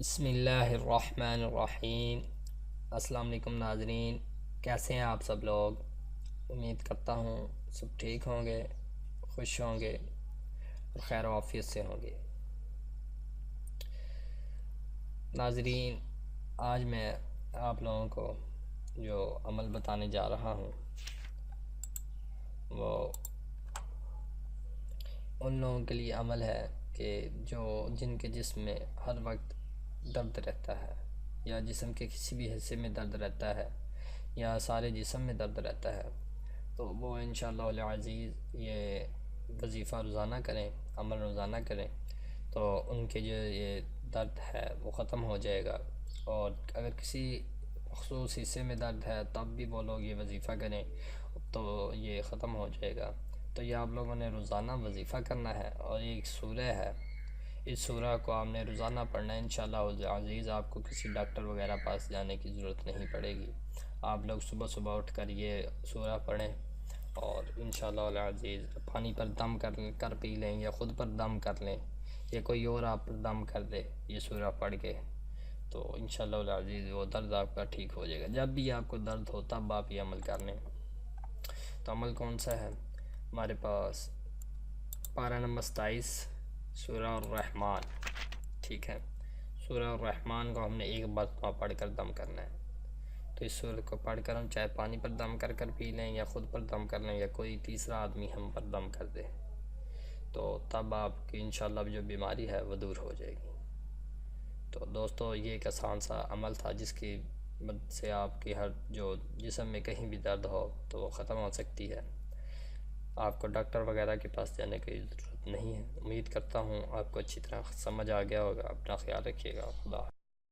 بسم اللہ الرحمن الرحیم۔ السلام علیکم ناظرین، کیسے ہیں آپ سب لوگ؟ امید کرتا ہوں سب ٹھیک ہوں گے، خوش ہوں گے اور خیر و عافیت سے ہوں گے۔ ناظرین، آج میں آپ لوگوں کو جو عمل بتانے جا رہا ہوں وہ ان لوگوں کے لیے عمل ہے کہ جن کے جسم میں ہر وقت درد رہتا ہے، یا جسم کے کسی بھی حصے میں درد رہتا ہے، یا سارے جسم میں درد رہتا ہے، تو وہ انشاءاللہ العزیز یہ وظیفہ روزانہ کریں، عمل روزانہ کریں، تو ان کے جو یہ درد ہے وہ ختم ہو جائے گا۔ اور اگر کسی مخصوص حصے میں درد ہے تب بھی وہ لوگ یہ وظیفہ کریں تو یہ ختم ہو جائے گا۔ تو یہ آپ لوگوں نے روزانہ وظیفہ کرنا ہے، اور یہ ایک سورہ ہے، اس سورہ کو آپ نے روزانہ پڑھنا ہے۔ انشاءاللہ العزیز آپ کو کسی ڈاکٹر وغیرہ پاس جانے کی ضرورت نہیں پڑے گی۔ آپ لوگ صبح صبح اٹھ کر یہ سورہ پڑھیں، اور انشاءاللہ العزیز پانی پر دم کر پی لیں، یا خود پر دم کر لیں، یا کوئی اور آپ پر دم کر دے یہ سورہ پڑھ کے، تو انشاءاللہ العزیز وہ درد آپ کا ٹھیک ہو جائے گا۔ جب بھی آپ کو درد ہو تب آپ یہ عمل کر لیں۔ تو عمل کون سا ہے؟ ہمارے پاس پارہ نمبر 27 سورہ الرحمن، ٹھیک ہے؟ سورہ الرحمن کو ہم نے ایک مرتبہ پڑھ کر دم کرنا ہے۔ تو اس سورہ کو پڑھ کر ہم چاہے پانی پر دم کر پی لیں، یا خود پر دم کر لیں، یا کوئی تیسرا آدمی ہم پر دم کر دے، تو تب آپ کی انشاءاللہ جو بیماری ہے وہ دور ہو جائے گی۔ تو دوستو، یہ ایک آسان سا عمل تھا جس کی مدد سے آپ کی ہر جو جسم میں کہیں بھی درد ہو تو وہ ختم ہو سکتی ہے۔ آپ کو ڈاکٹر وغیرہ کے پاس جانے کی ضرورت نہیں ہے۔ امید کرتا ہوں آپ کو اچھی طرح سمجھ آ گیا ہوگا۔ اپنا خیال رکھیے گا۔ خدا